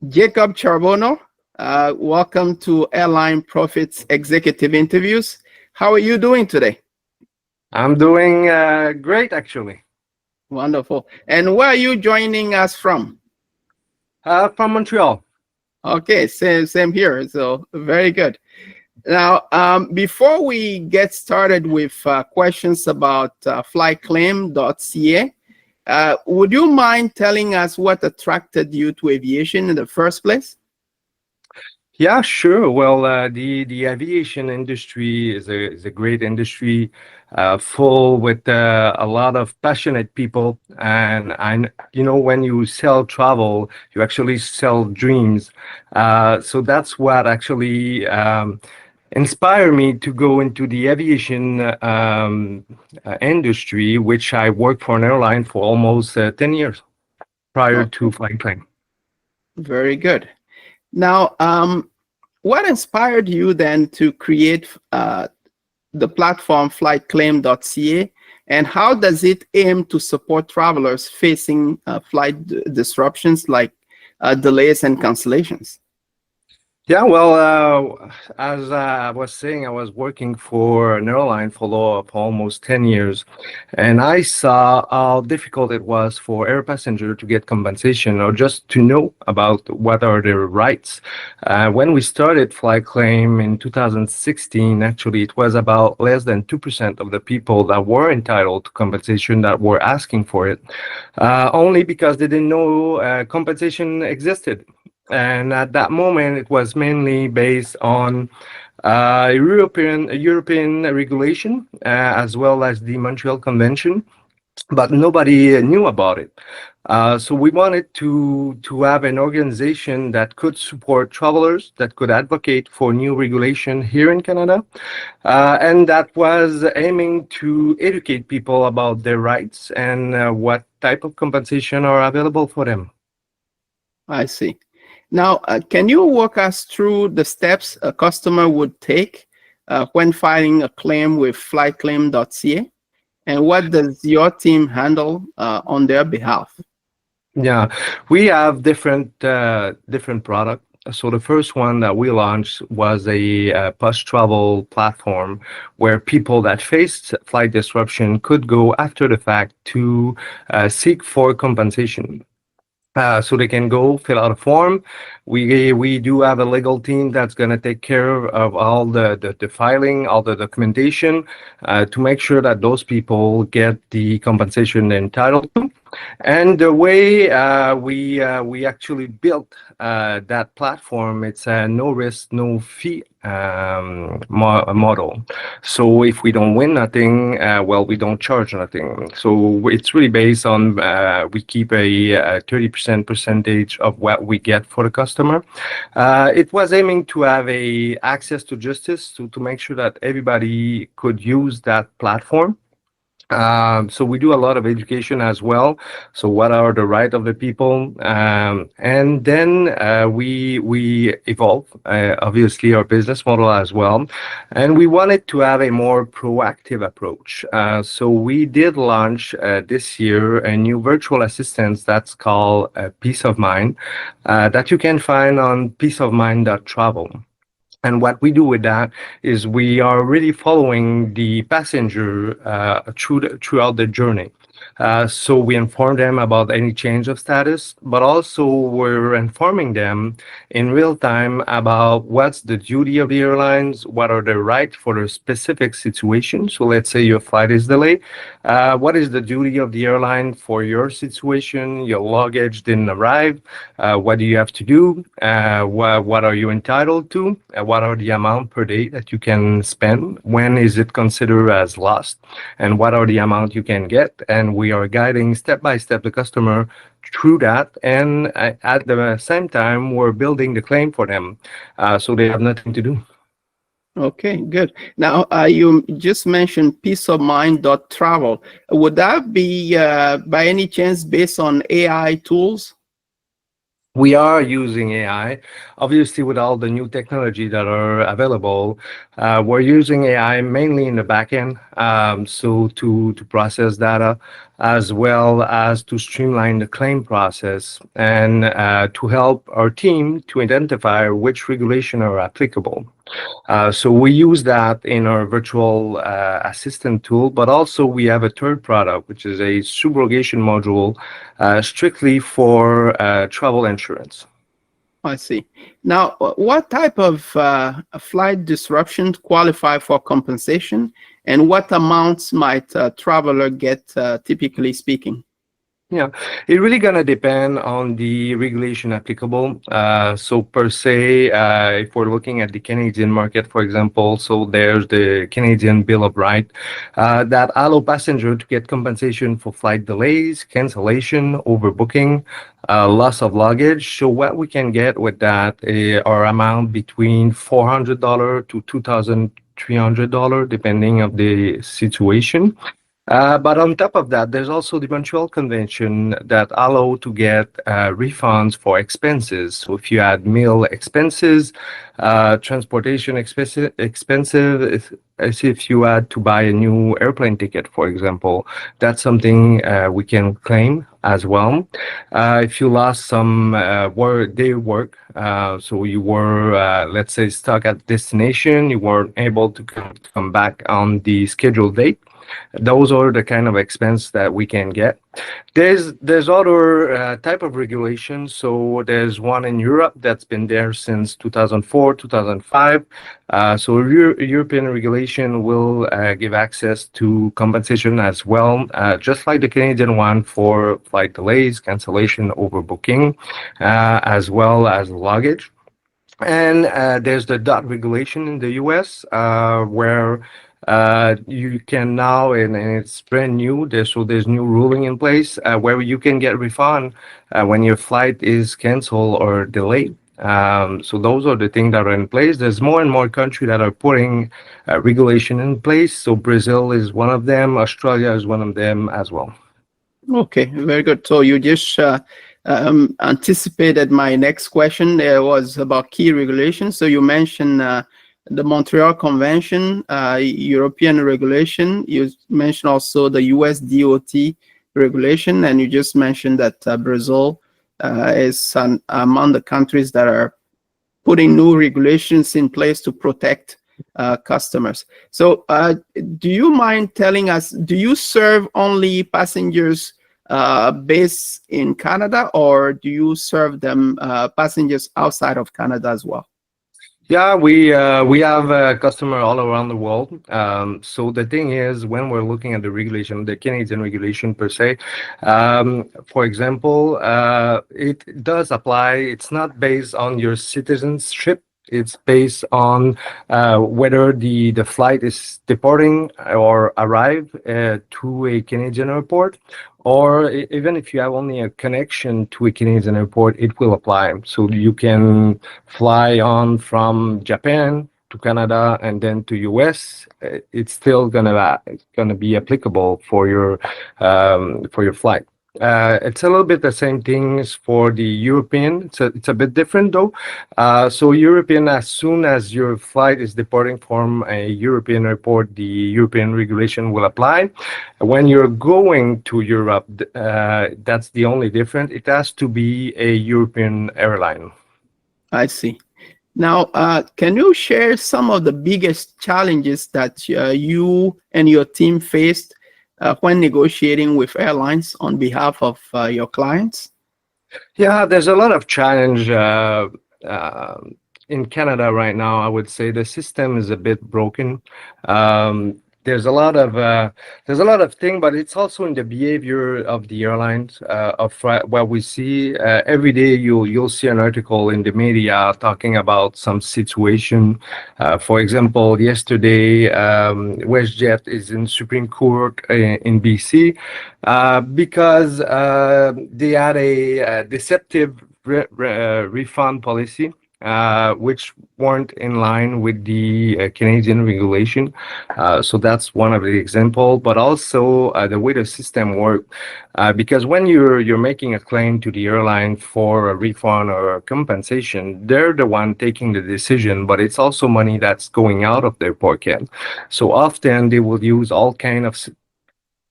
Jacob Charbonneau, welcome to Airline Profits Executive Interviews. How are you doing today? I'm doing great, actually. Wonderful. And where are you joining us from? From Montreal. Okay, same here. So very good. Now, before we get started with questions about flightclaim.ca, would you mind telling us what attracted you to aviation in the first place? Yeah, sure. Well, the aviation industry is a great industry, full with a lot of passionate people. And when you sell travel, you actually sell dreams. So that's what actually inspired me to go into the aviation industry, which I worked for an airline for almost 10 years prior Oh, to flying plane. very good. Now, what inspired you then to create the platform flightclaim.ca, and how does it aim to support travelers facing flight disruptions like delays and cancellations? Yeah, well, as I was saying, I was working for an airline for almost 10 years, and I saw how difficult it was for air passenger to get compensation or just to know about what are their rights. When we started Flight Claim in 2016, actually, it was about less than 2% of the people that were entitled to compensation that were asking for it, only because they didn't know compensation existed. And at that moment, it was mainly based on European regulation as well as the Montreal Convention, but nobody knew about it. So we wanted to have an organization that could support travelers, that could advocate for new regulation here in Canada, and that was aiming to educate people about their rights and what type of compensation are available for them. I see. Now, can you walk us through the steps a customer would take when filing a claim with flightclaim.ca? And what does your team handle on their behalf? Yeah, we have different product. So the first one that we launched was a post-travel platform where people that faced flight disruption could go after the fact to seek for compensation. So they can go fill out a form. We do have a legal team that's going to take care of all the filing, all the documentation, to make sure that those people get the compensation they're entitled to. And the way we actually built that platform, it's a no risk, no fee model. So if we don't win nothing, well, we don't charge nothing. So it's really based on we keep a 30% percentage of what we get for the customer. It was aiming to have a access to justice to make sure that everybody could use that platform. So we do a lot of education as well. So what are the right of the people? And then we evolve, obviously, our business model as well. And we wanted to have a more proactive approach. So we did launch this year a new virtual assistant that's called Peace of Mind, that you can find on peaceofmind.travel. And what we do with that is we are really following the passenger throughout the journey. So we inform them about any change of status, but also we're informing them in real time about what's the duty of the airlines, what are the rights for the specific situation. So let's say your flight is delayed. What is the duty of the airline for your situation? Your luggage didn't arrive. What do you have to do? What are you entitled to? What are the amount per day that you can spend? When is it considered as lost? And what are the amount you can get? And we are guiding step by step the customer through that. And at the same time, we're building the claim for them, so they have nothing to do. Okay, good. Now, you just mentioned peaceofmind.travel. Would that be, by any chance, based on AI tools? We are using AI, obviously, with all the new technology that are available. We're using AI mainly in the back end, so to process data. as well as to streamline the claim process and to help our team to identify which regulation are applicable. So we use that in our virtual assistant tool, but also we have a third product, which is a subrogation module strictly for travel insurance. I see. Now, what type of flight disruptions qualify for compensation, and what amounts might a traveler get, typically speaking? Yeah, it really gonna depend on the regulation applicable. So per se, if we're looking at the Canadian market, for example, so there's the Canadian Bill of Rights that allow passenger to get compensation for flight delays, cancellation, overbooking, loss of luggage. So what we can get with that are amount between $400 to $2,300, depending of the situation. But on top of that, there's also the Montreal Convention that allow to get refunds for expenses. So if you add meal expenses, transportation expensive, as if you had to buy a new airplane ticket, for example, that's something we can claim as well. If you lost some work, so you were, let's say, stuck at destination, you weren't able to come back on the scheduled date. Those are the kind of expense that we can get. There's other type of regulations. So there's one in Europe that's been there since 2004, 2005. So European regulation will give access to compensation as well, just like the Canadian one for flight delays, cancellation, overbooking, as well as luggage. And there's the DOT regulation in the US, where you can now, and it's brand new, there's new ruling in place where you can get refund when your flight is canceled or delayed. So those are the things that are in place. There's more and more countries that are putting regulation in place. So Brazil is one of them. Australia is one of them as well. Okay, very good. So you just anticipated my next question. There was about key regulations. So you mentioned the Montreal Convention, European regulation. You mentioned also the US DOT regulation, and you just mentioned that Brazil is among the countries that are putting new regulations in place to protect customers. So do you mind telling us, do you serve only passengers based in Canada, or do you serve them passengers outside of Canada as well? Yeah, we have a customer all around the world. So the thing is, when we're looking at the regulation, the Canadian regulation per se, for example, it does apply. It's not based on your citizenship. It's based on whether the flight is departing or arrive to a Canadian airport, or even if you have only a connection to a Canadian airport, it will apply. So you can fly on from Japan to Canada and then to US. It's still gonna be applicable for your flight. It's a little bit the same things for the European. It's a bit different though. So European, as soon as your flight is departing from a European airport, the European regulation will apply. When you're going to Europe, that's the only difference. It has to be a European airline. I see. Now, can you share some of the biggest challenges that you and your team faced when negotiating with airlines on behalf of your clients? Yeah, there's a lot of challenge in Canada right now. I would say the system is a bit broken. There's a lot of things, but it's also in the behavior of the airlines. What we see every day, you'll see an article in the media talking about some situation. For example, yesterday, WestJet is in Supreme Court in BC because they had a deceptive refund policy, which weren't in line with the Canadian regulation. So that's one of the example, but also the way the system works. Because when you're making a claim to the airline for a refund or a compensation, they're the one taking the decision, but it's also money that's going out of their pocket. So often they will use all kind of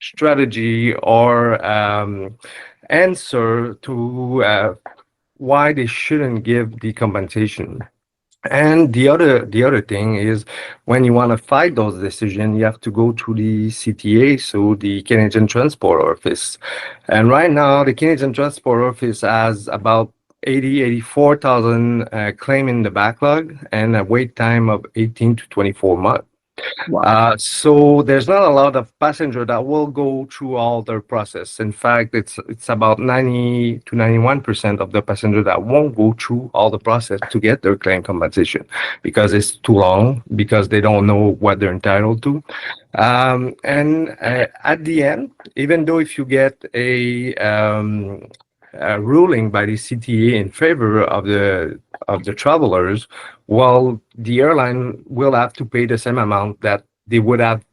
strategy or answer to why they shouldn't give the compensation. And the other thing is, when you want to fight those decisions, you have to go to the CTA, so the Canadian Transport Office. And right now, the Canadian Transport Office has about 84,000 claim in the backlog and a wait time of 18 to 24 months. Wow. So there's not a lot of passenger that will go through all their process. In fact, it's about 90 to 91% of the passenger that won't go through all the process to get their claim compensation because it's too long, because they don't know what they're entitled to. And at the end, even though if you get a ruling by the CTA in favor of the travelers, well, the airline will have to pay the same amount that they would have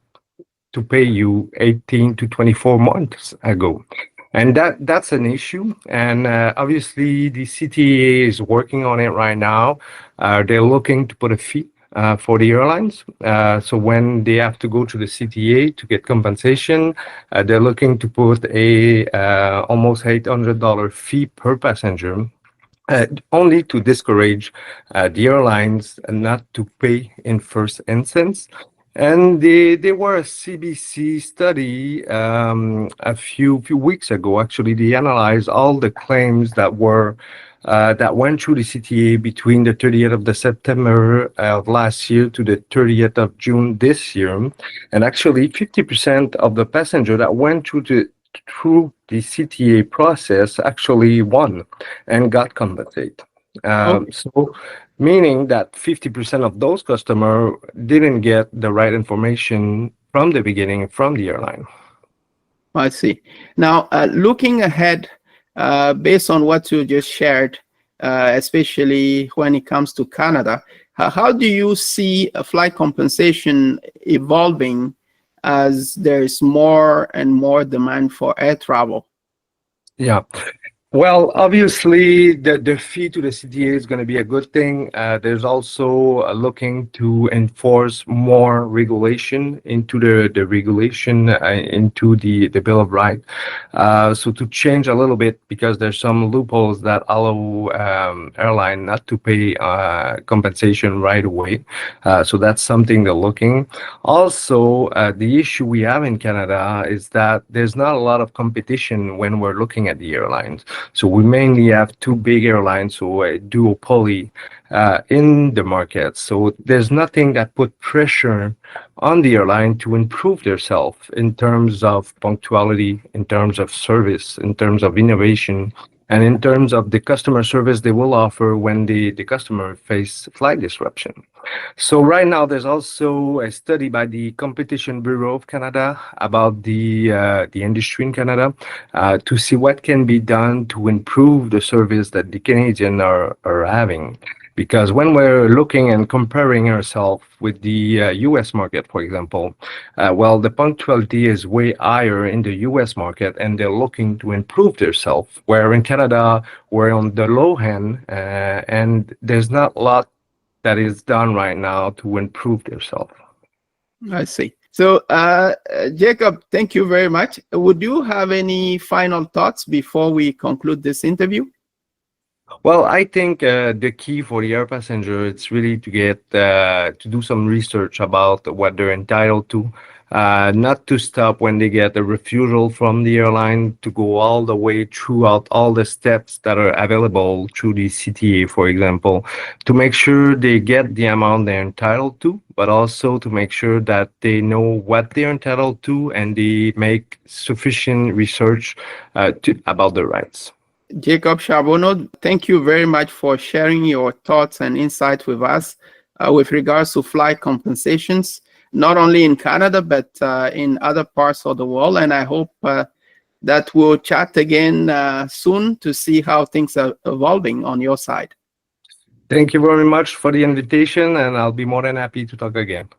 to pay you 18 to 24 months ago. And that's an issue. And obviously, the CTA is working on it right now. They're looking to put a fee for the airlines. So when they have to go to the CTA to get compensation, they're looking to put a almost $800 fee per passenger, only to discourage the airlines not to pay in first instance. And there were a CBC study a few weeks ago. Actually, they analyzed all the claims that went through the CTA between the 30th of the September of last year to the 30th of June this year. And actually, 50% of the passenger that went through the CTA process actually won and got compensated. Okay, So meaning that 50% of those customers didn't get the right information from the beginning from the airline. I see. Now, looking ahead, based on what you just shared, especially when it comes to Canada, how do you see a flight compensation evolving as there's more and more demand for air travel? Yeah. Well, obviously, the fee to the CTA is going to be a good thing. There's also looking to enforce more regulation into the regulation into the Bill of Rights. So to change a little bit, because there's some loopholes that allow airline not to pay compensation right away. So that's something they're looking. Also, the issue we have in Canada is that there's not a lot of competition when we're looking at the airlines. So we mainly have two big airlines, so a duopoly in the market. So there's nothing that put pressure on the airline to improve themselves in terms of punctuality, in terms of service, in terms of innovation, and in terms of the customer service they will offer when the customer face flight disruption. So right now, there's also a study by the Competition Bureau of Canada about the industry in Canada to see what can be done to improve the service that the Canadians are having. Because when we're looking and comparing ourselves with the U.S. market, for example, well, the punctuality is way higher in the U.S. market, and they're looking to improve themselves. Where in Canada, we're on the low end, and there's not a lot that is done right now to improve themselves. I see. So, Jacob, thank you very much. Would you have any final thoughts before we conclude this interview? Well, I think the key for the air passenger it's really to get to do some research about what they're entitled to, not to stop when they get a refusal from the airline, to go all the way throughout all the steps that are available through the CTA, for example, to make sure they get the amount they're entitled to, but also to make sure that they know what they're entitled to and they make sufficient research about their rights. Jacob Charbonneau, thank you very much for sharing your thoughts and insights with us with regards to flight compensations, not only in Canada, but in other parts of the world. And I hope that we'll chat again soon to see how things are evolving on your side. Thank you very much for the invitation, and I'll be more than happy to talk again.